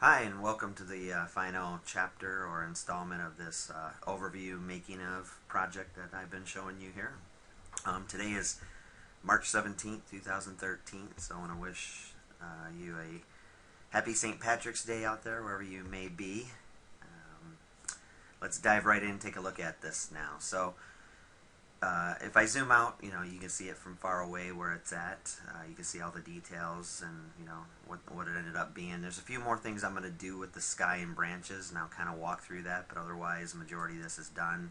Hi, and welcome to the final chapter or installment of this overview making of project that I've been showing you here. Today is March 17th, 2013, so I want to wish you a happy St. Patrick's Day out there, wherever you may be. Um, let's dive right in and take a look at this now. So, if I zoom out, you can see it from far away where it's at. You can see all the details and, what it ended up being. There's a few more things I'm going to do with the sky and branches, and I'll kind of walk through that, but otherwise the majority of this is done.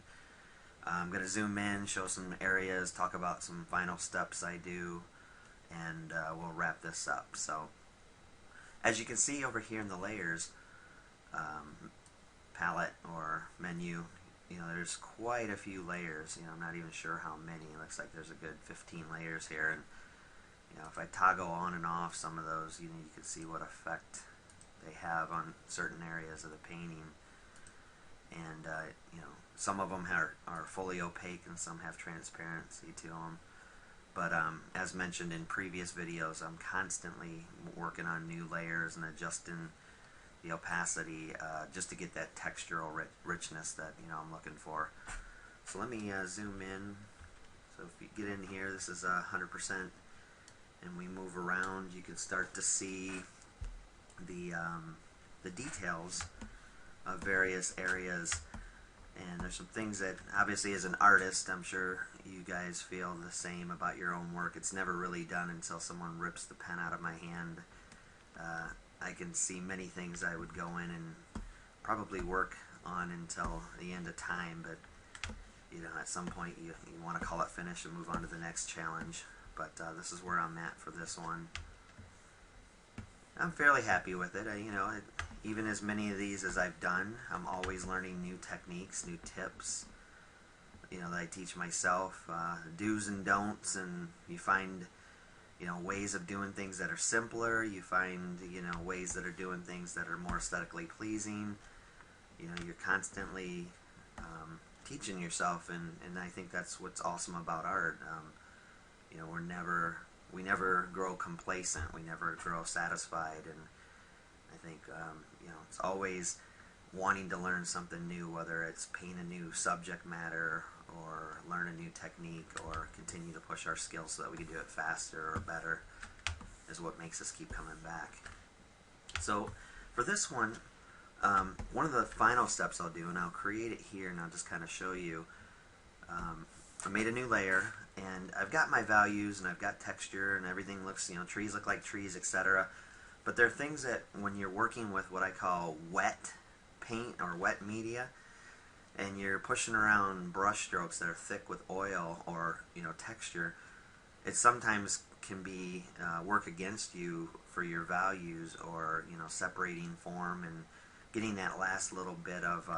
I'm going to zoom in, show some areas, talk about some final steps I do, and we'll wrap this up. So, as you can see over here in the layers, palette or menu, there's quite a few layers. I'm not even sure how many. It looks like there's a good 15 layers here, and if I toggle on and off some of those, you can see what effect they have on certain areas of the painting. And some of them are fully opaque, and some have transparency to them. But as mentioned in previous videos, I'm constantly working on new layers and adjusting the opacity just to get that textural richness that I'm looking for. So let me zoom in. So if you get in here, this is 100%, and we move around, you can start to see the details of various areas. And there's some things that, obviously, as an artist, I'm sure you guys feel the same about your own work. It's never really done until someone rips the pen out of my hand. I can see many things I would go in and probably work on until the end of time, but at some point you want to call it finished and move on to the next challenge. But this is where I'm at for this one. I'm fairly happy with it. Even as many of these as I've done, I'm always learning new techniques, new tips, that I teach myself, do's and don'ts, and you find ways of doing things that are simpler. You find ways that are doing things that are more aesthetically pleasing. You're constantly teaching yourself, and I think that's what's awesome about art. We never grow complacent. We never grow satisfied, and I think it's always wanting to learn something new, whether it's paint a new subject matter or learn a new technique or continue to push our skills so that we can do it faster or better, is what makes us keep coming back. So for this one of the final steps I'll do, and I'll create it here and I'll just kind of show you, I made a new layer, and I've got my values and I've got texture and everything looks, trees look like trees, etc. But there are things that when you're working with what I call wet paint or wet media, and you're pushing around brush strokes that are thick with oil or texture, it sometimes can be work against you for your values, or separating form and getting that last little bit of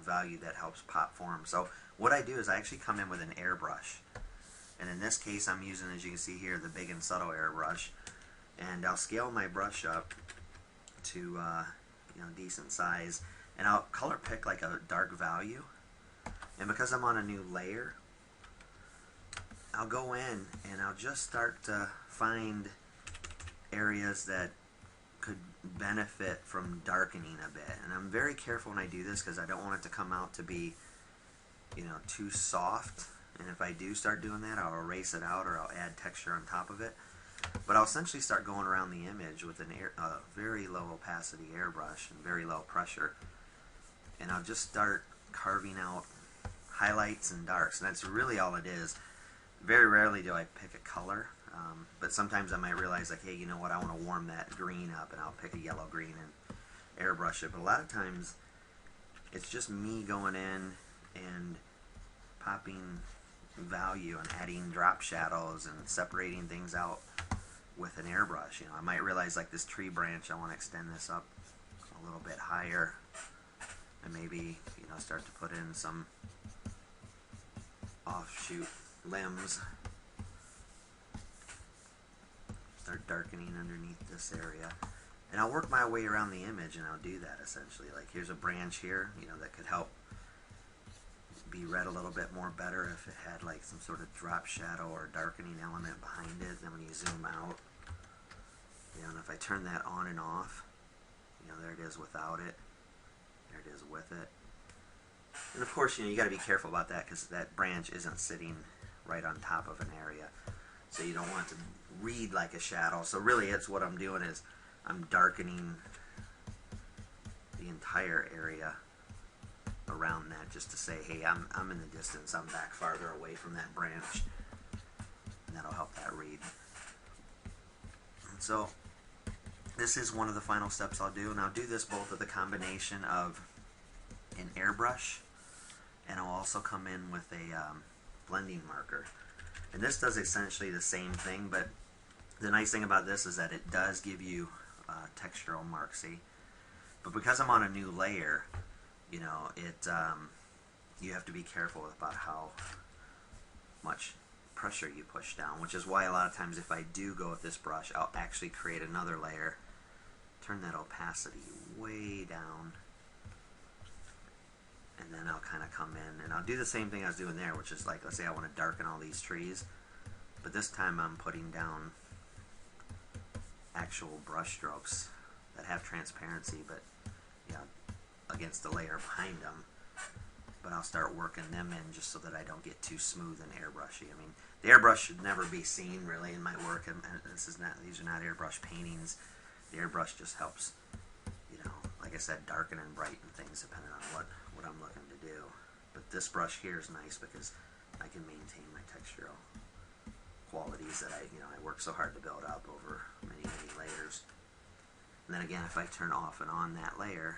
value that helps pop form. So what I do is I actually come in with an airbrush, and in this case I'm using, as you can see here, the Big and Subtle airbrush, and I'll scale my brush up to decent size, and I'll color pick like a dark value. And because I'm on a new layer, I'll go in and I'll just start to find areas that could benefit from darkening a bit. And I'm very careful when I do this because I don't want it to come out to be too soft. And if I do start doing that, I'll erase it out or I'll add texture on top of it. But I'll essentially start going around the image with a very low opacity airbrush and very low pressure, and I'll just start carving out highlights and darks, and that's really all it is. Very rarely do I pick a color, but sometimes I might realize, like, hey, I want to warm that green up, and I'll pick a yellow green and airbrush it. But a lot of times it's just me going in and popping value and adding drop shadows and separating things out with an airbrush. I might realize, like, this tree branch, I want to extend this up a little bit higher, and maybe start to put in some offshoot limbs, start darkening underneath this area, and I'll work my way around the image, and I'll do that essentially. Like, here's a branch here that could help be read a little bit more better if it had like some sort of drop shadow or darkening element behind it. Then when you zoom out, and if I turn that on and off, There it is without it. There it is with it. And of course, you got to be careful about that because that branch isn't sitting right on top of an area. So you don't want it to read like a shadow. So really it's what I'm doing is I'm darkening the entire area around that just to say, hey, I'm in the distance. I'm back farther away from that branch. And that'll help that read. And so this is one of the final steps I'll do. And I'll do this both with a combination of an airbrush, and I'll also come in with a blending marker. And this does essentially the same thing, but the nice thing about this is that it does give you textural marks. But because I'm on a new layer, you have to be careful about how much pressure you push down, which is why a lot of times if I do go with this brush, I'll actually create another layer, turn that opacity way down, and then I'll kind of come in and I'll do the same thing I was doing there, which is like, let's say I want to darken all these trees, but this time I'm putting down actual brush strokes that have transparency, but against the layer behind them. But I'll start working them in just so that I don't get too smooth and airbrushy. I mean, the airbrush should never be seen really in my work, and these are not airbrush paintings. The airbrush just helps, like I said, darken and brighten things depending on what I'm looking to do. But this brush here is nice because I can maintain my textural qualities that I work so hard to build up over many layers. And then again, if I turn off and on that layer,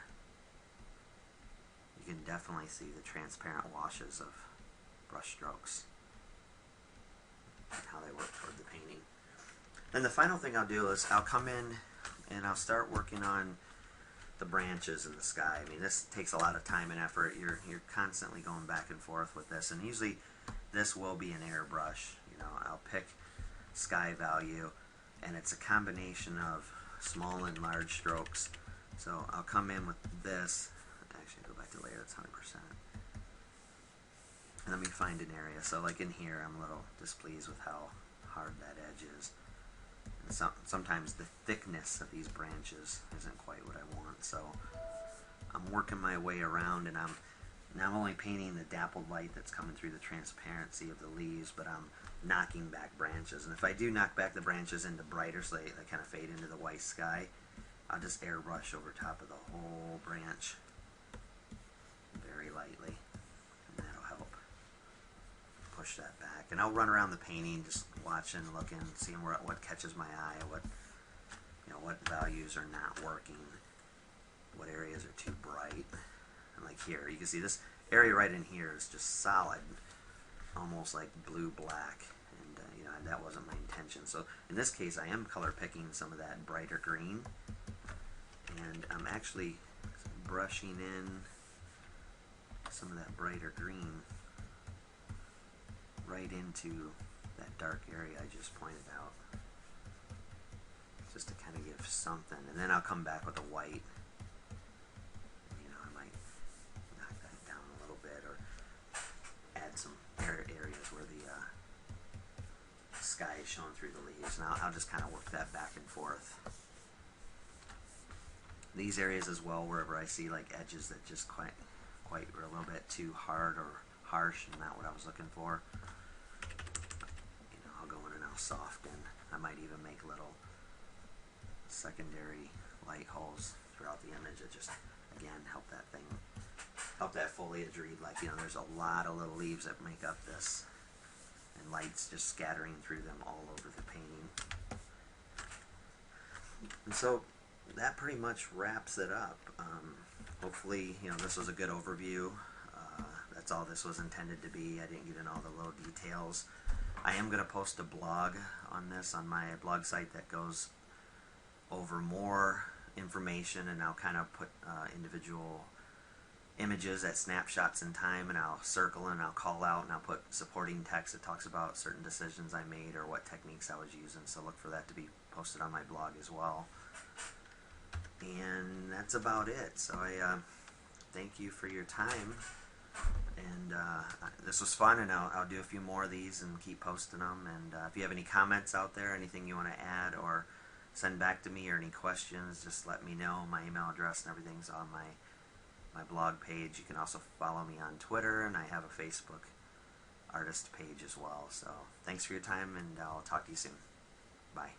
you can definitely see the transparent washes of brush strokes and how they work toward the painting. Then the final thing I'll do is I'll come in and I'll start working on the branches in the sky. I mean, this takes a lot of time and effort. You're constantly going back and forth with this, and usually this will be an airbrush. I'll pick sky value, and it's a combination of small and large strokes. So I'll come in with this. Actually, go back to layer. That's 100%. And let me find an area. So like in here, I'm a little displeased with how hard that edge is. And sometimes the thickness of these branches isn't quite what I want. So I'm working my way around, and I'm not only painting the dappled light that's coming through the transparency of the leaves, but I'm knocking back branches. And if I do knock back the branches into brighter so they kind of fade into the white sky, I'll just airbrush over top of the whole branch very lightly, and that'll help push that back. And I'll run around the painting just watching, looking, seeing what catches my eye, what values are not working, what areas are too bright. And like here, you can see this area right in here is just solid, almost like blue-black, and that wasn't my intention. So in this case, I am color picking some of that brighter green, and I'm actually brushing in some of that brighter green right into that dark area I just pointed out, just to kind of give something. And then I'll come back with a white. I might knock that down a little bit, or add some areas where the sky is showing through the leaves. And I'll just kind of work that back and forth. These areas as well, wherever I see like edges that just quite are a little bit too hard or harsh and not what I was looking for, I'll go in and I'll soften. I might even make little secondary light holes throughout the image that just, again, help that foliage read like, there's a lot of little leaves that make up this, and light's just scattering through them all over the painting. And so that pretty much wraps it up. Hopefully, this was a good overview. That's all this was intended to be. I didn't get in all the little details. I am going to post a blog on this on my blog site that goes over more information, and I'll kind of put individual images at snapshots in time, and I'll circle and I'll call out and I'll put supporting text that talks about certain decisions I made or what techniques I was using. So look for that to be posted on my blog as well. And that's about it. So I thank you for your time, and this was fun, and I'll do a few more of these and keep posting them. And if you have any comments out there, anything you want to add or send back to me, or any questions, just let me know. My email address and everything's on my blog page. You can also follow me on Twitter, and I have a Facebook artist page as well. So thanks for your time, and I'll talk to you soon. Bye.